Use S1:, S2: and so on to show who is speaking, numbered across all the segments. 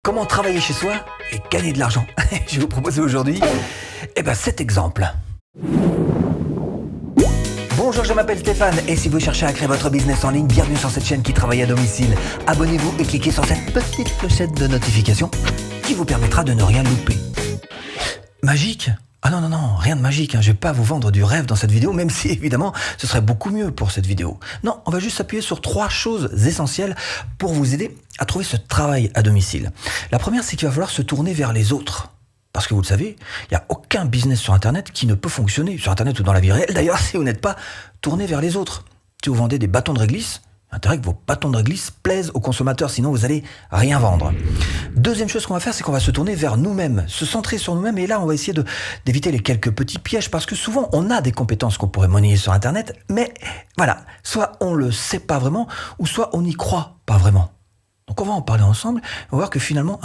S1: Comment travailler chez soi et gagner de l'argent? Je vais vous proposer aujourd'hui cet exemple. Bonjour, je m'appelle Stéphane et si vous cherchez à créer votre business en ligne, bienvenue sur cette chaîne qui travaille à domicile. Abonnez-vous et cliquez sur cette petite clochette de notification qui vous permettra de ne rien louper. Magique? Ah non, rien de magique, je vais pas vous vendre du rêve dans cette vidéo, même si évidemment ce serait beaucoup mieux pour cette vidéo. Non, on va juste s'appuyer sur 3 choses essentielles pour vous aider à trouver ce travail à domicile. La première, c'est qu'il va falloir se tourner vers les autres. Parce que vous le savez, il n'y a aucun business sur Internet qui ne peut fonctionner, sur Internet ou dans la vie réelle, d'ailleurs, si vous n'êtes pas tourné vers les autres. Si vous vendez des bâtons de réglisse, intérêt que vos bâtons de réglisse plaisent aux consommateurs, sinon vous allez rien vendre. Deuxième chose qu'on va faire, c'est qu'on va se tourner vers nous-mêmes, se centrer sur nous-mêmes, et là on va essayer d'éviter les quelques petits pièges, parce que souvent on a des compétences qu'on pourrait monnayer sur Internet, mais voilà, soit on le sait pas vraiment, ou soit on n'y croit pas vraiment. Donc on va en parler ensemble, on va voir que finalement,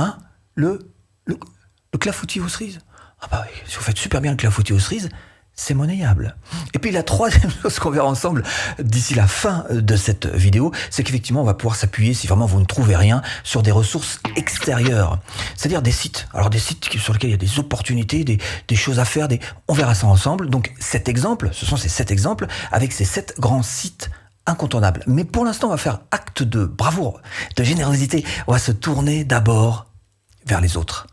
S1: le clafoutis aux cerises, si vous faites super bien le clafoutis aux cerises, c'est monnayable. Et puis la troisième chose qu'on verra ensemble d'ici la fin de cette vidéo, c'est qu'effectivement on va pouvoir s'appuyer, si vraiment vous ne trouvez rien, sur des ressources extérieures. C'est-à-dire des sites. Alors des sites sur lesquels il y a des opportunités, des choses à faire, on verra ça ensemble. Donc cet exemple, ce sont ces 7 exemples avec ces 7 grands sites incontournables. Mais pour l'instant on va faire acte de bravoure, de générosité. On va se tourner d'abord vers les autres.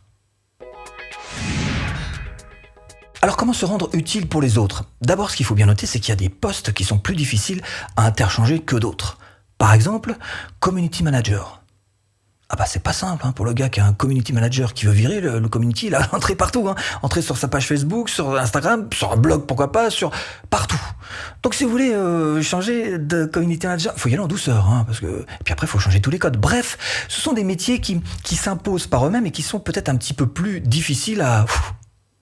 S1: Alors comment se rendre utile pour les autres? D'abord, ce qu'il faut bien noter, c'est qu'il y a des postes qui sont plus difficiles à interchanger que d'autres. Par exemple, Community Manager. C'est pas simple pour le gars qui a un Community Manager qui veut virer le Community, il a entré partout. Entrer sur sa page Facebook, sur Instagram, sur un blog, pourquoi pas, sur partout. Donc si vous voulez changer de Community Manager, il faut y aller en douceur, parce que et puis après il faut changer tous les codes. Bref, ce sont des métiers qui s'imposent par eux-mêmes et qui sont peut-être un petit peu plus difficiles à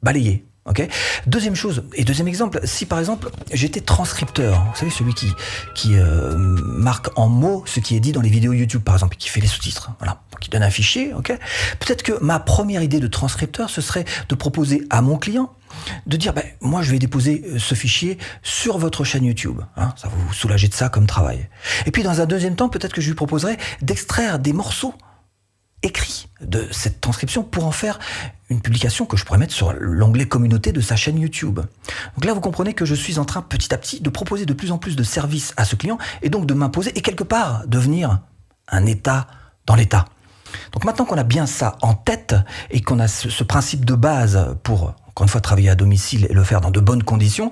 S1: balayer. Okay. Deuxième chose, et deuxième exemple, si par exemple j'étais transcripteur, vous savez celui qui marque en mots ce qui est dit dans les vidéos YouTube par exemple, qui fait les sous-titres, voilà, qui donne un fichier, peut-être que ma première idée de transcripteur, ce serait de proposer à mon client de dire, moi je vais déposer ce fichier sur votre chaîne YouTube, ça va vous soulager de ça comme travail. Et puis dans un deuxième temps, peut-être que je lui proposerai d'extraire des morceaux écrit de cette transcription pour en faire une publication que je pourrais mettre sur l'onglet communauté de sa chaîne YouTube. Donc là, vous comprenez que je suis en train petit à petit de proposer de plus en plus de services à ce client et donc de m'imposer et quelque part devenir un état dans l'état. Donc maintenant qu'on a bien ça en tête et qu'on a ce principe de base pour, encore une fois, travailler à domicile et le faire dans de bonnes conditions,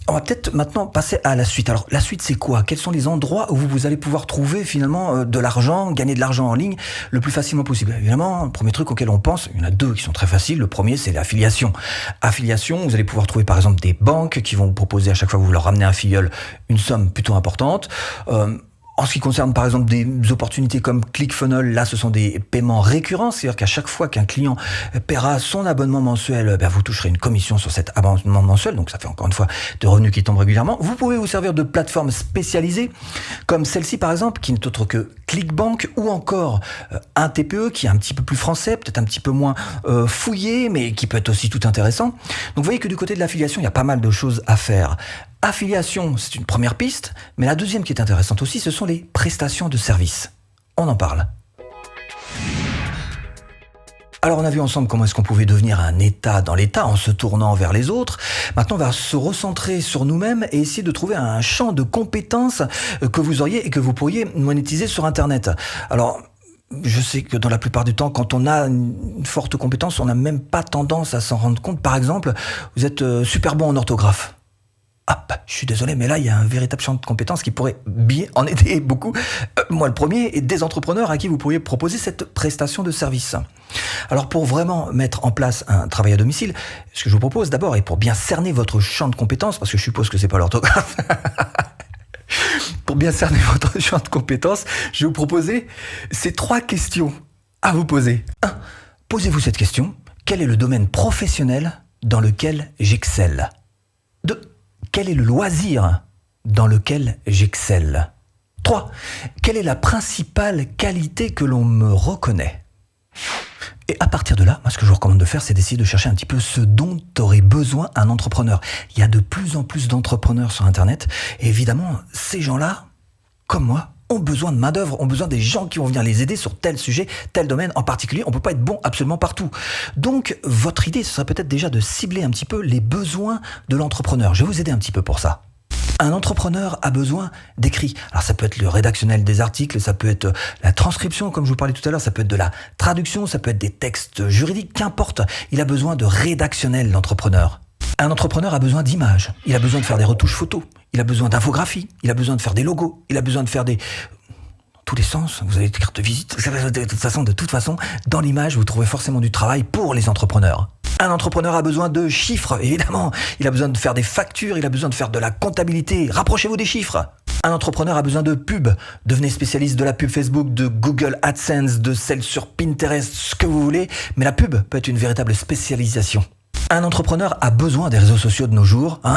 S1: on va peut-être maintenant passer à la suite. Alors, la suite, c'est quoi? Quels sont les endroits où vous allez pouvoir trouver finalement de l'argent, gagner de l'argent en ligne le plus facilement possible? Évidemment, le premier truc auquel on pense, il y en a 2 qui sont très faciles. Le premier, c'est l'affiliation. Affiliation, vous allez pouvoir trouver par exemple des banques qui vont vous proposer à chaque fois que vous leur ramenez un filleul une somme plutôt importante. En ce qui concerne par exemple des opportunités comme ClickFunnels, là ce sont des paiements récurrents, c'est-à-dire qu'à chaque fois qu'un client paiera son abonnement mensuel, vous toucherez une commission sur cet abonnement mensuel, donc ça fait encore une fois des revenus qui tombent régulièrement. Vous pouvez vous servir de plateformes spécialisées comme celle-ci par exemple, qui n'est autre que ClickBank, ou encore un TPE qui est un petit peu plus français, peut-être un petit peu moins fouillé, mais qui peut être aussi tout intéressant. Donc vous voyez que du côté de l'affiliation, il y a pas mal de choses à faire. Affiliation, c'est une première piste, mais la deuxième qui est intéressante aussi, ce sont les prestations de services. On en parle. Alors on a vu ensemble comment est-ce qu'on pouvait devenir un état dans l'état en se tournant vers les autres. Maintenant on va se recentrer sur nous-mêmes et essayer de trouver un champ de compétences que vous auriez et que vous pourriez monétiser sur Internet. Alors je sais que dans la plupart du temps, quand on a une forte compétence, on n'a même pas tendance à s'en rendre compte. Par exemple, vous êtes super bon en orthographe. Je suis désolé, mais là, il y a un véritable champ de compétences qui pourrait bien en aider beaucoup. Moi, le premier, et des entrepreneurs à qui vous pourriez proposer cette prestation de service. Alors, pour vraiment mettre en place un travail à domicile, ce que je vous propose d'abord, et pour bien cerner votre champ de compétences, parce que je suppose que c'est pas l'orthographe, pour bien cerner votre champ de compétences, je vais vous proposer ces 3 questions à vous poser. 1. Posez-vous cette question. Quel est le domaine professionnel dans lequel j'excelle? 2. Quel est le loisir dans lequel j'excelle? 3. Quelle est la principale qualité que l'on me reconnaît? Et à partir de là, moi, ce que je vous recommande de faire, c'est d'essayer de chercher un petit peu ce dont aurait besoin un entrepreneur. Il y a de plus en plus d'entrepreneurs sur Internet. Et évidemment, ces gens-là, comme moi, ont besoin de main-d'œuvre, ont besoin des gens qui vont venir les aider sur tel sujet, tel domaine en particulier. On peut pas être bon absolument partout. Donc, votre idée, ce serait peut-être déjà de cibler un petit peu les besoins de l'entrepreneur. Je vais vous aider un petit peu pour ça. Un entrepreneur a besoin d'écrit. Alors ça peut être le rédactionnel des articles, ça peut être la transcription, comme je vous parlais tout à l'heure, ça peut être de la traduction, ça peut être des textes juridiques, qu'importe. Il a besoin de rédactionnel, l'entrepreneur. Un entrepreneur a besoin d'images, il a besoin de faire des retouches photos, il a besoin d'infographies, il a besoin de faire des logos, il a besoin de faire des... Dans tous les sens, vous avez des cartes de visite. De toute façon, dans l'image, vous trouvez forcément du travail pour les entrepreneurs. Un entrepreneur a besoin de chiffres, évidemment. Il a besoin de faire des factures, il a besoin de faire de la comptabilité. Rapprochez-vous des chiffres. Un entrepreneur a besoin de pub. Devenez spécialiste de la pub Facebook, de Google AdSense, de celle sur Pinterest, ce que vous voulez. Mais la pub peut être une véritable spécialisation. Un entrepreneur a besoin des réseaux sociaux de nos jours, hein.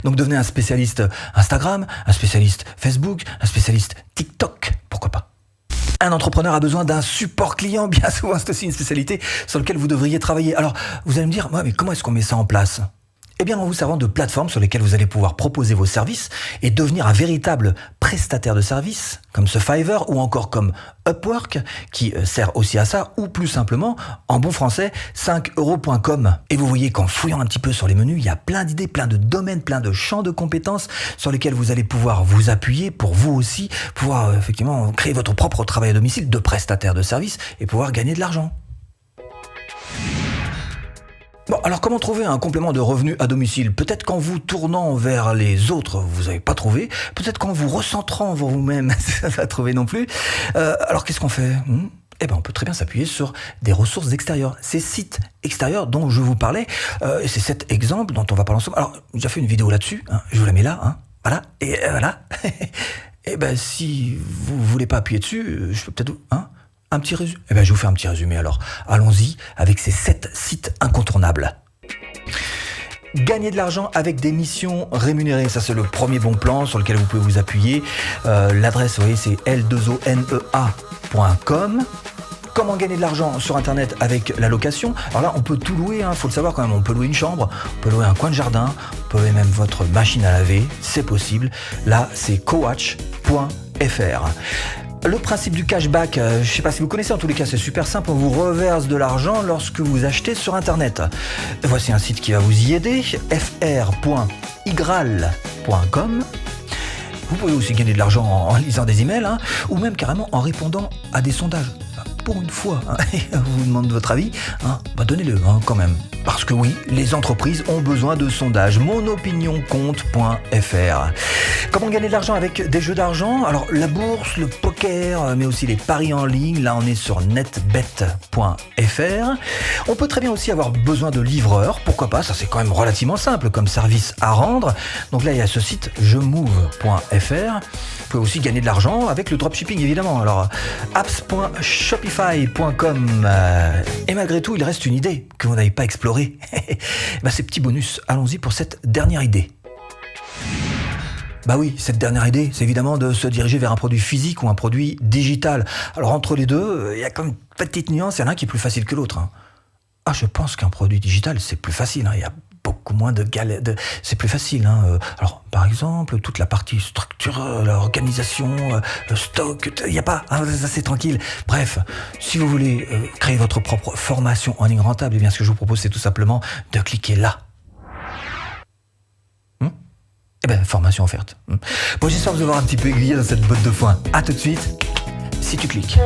S1: Donc devenez un spécialiste Instagram, un spécialiste Facebook, un spécialiste TikTok, pourquoi pas. Un entrepreneur a besoin d'un support client, bien souvent c'est aussi une spécialité sur laquelle vous devriez travailler. Alors vous allez me dire, mais comment est-ce qu'on met ça en place ? Eh bien, en vous servant de plateformes sur lesquelles vous allez pouvoir proposer vos services et devenir un véritable prestataire de services, comme ce Fiverr ou encore comme Upwork, qui sert aussi à ça, ou plus simplement, en bon français, 5euros.com. Et vous voyez qu'en fouillant un petit peu sur les menus, il y a plein d'idées, plein de domaines, plein de champs de compétences sur lesquels vous allez pouvoir vous appuyer pour vous aussi pouvoir effectivement créer votre propre travail à domicile de prestataire de services et pouvoir gagner de l'argent. Bon, alors comment trouver un complément de revenu à domicile ? Peut-être qu'en vous tournant vers les autres, vous n'avez pas trouvé. Peut-être qu'en vous recentrant vers vous-même, ça va trouver non plus. Alors qu'est-ce qu'on fait ? Eh ben, on peut très bien s'appuyer sur des ressources extérieures. Ces sites extérieurs dont je vous parlais, et c'est cet exemple dont on va parler ensemble. Alors, j'ai déjà fait une vidéo là-dessus, hein, je vous la mets là, hein, voilà, et voilà. Et ben, si vous voulez pas appuyer dessus, je peux peut-être... un petit résumé. Eh bien, je vous fais un petit résumé alors. Allons-y avec ces 7 sites incontournables. Gagner de l'argent avec des missions rémunérées, ça c'est le premier bon plan sur lequel vous pouvez vous appuyer. L'adresse, vous voyez, c'est l2onea.com. Comment gagner de l'argent sur internet avec la location ? Alors là, on peut tout louer, faut le savoir quand même. On peut louer une chambre, on peut louer un coin de jardin, on peut louer même votre machine à laver, c'est possible. Là, c'est coach.fr. Le principe du cashback, je ne sais pas si vous connaissez, en tous les cas c'est super simple, on vous reverse de l'argent lorsque vous achetez sur internet. Voici un site qui va vous y aider, fr.igral.com. Vous pouvez aussi gagner de l'argent en lisant des emails, ou même carrément en répondant à des sondages. Pour une fois, on vous demande votre avis, donnez-le quand même. Parce que oui, les entreprises ont besoin de sondages. Monopinioncompte.fr. Comment gagner de l'argent avec des jeux d'argent ? Alors la bourse, le poker, mais aussi les paris en ligne. Là, on est sur netbet.fr. On peut très bien aussi avoir besoin de livreurs. Pourquoi pas ? Ça, c'est quand même relativement simple comme service à rendre. Donc là, il y a ce site jemove.fr. Vous pouvez aussi gagner de l'argent avec le dropshipping, évidemment. Alors, apps.shopify.com. Et malgré tout, il reste une idée que vous n'avez pas explorée. Ces petits bonus, allons-y pour cette dernière idée. Bah oui, cette dernière idée, c'est évidemment de se diriger vers un produit physique ou un produit digital. Alors entre les deux, il y a comme une petite nuance, il y en a un qui est plus facile que l'autre. Je pense qu'un produit digital, c'est plus facile. Il y a beaucoup moins de galères. C'est plus facile. Alors, par exemple, toute la partie structure, l'organisation, le stock, il n'y a pas. Ça, c'est tranquille. Bref, si vous voulez créer votre propre formation en ligne rentable, eh bien, ce que je vous propose, c'est tout simplement de cliquer là. Formation offerte. Bon, j'espère vous avoir un petit peu aiguillé dans cette botte de foin. À tout de suite, si tu cliques.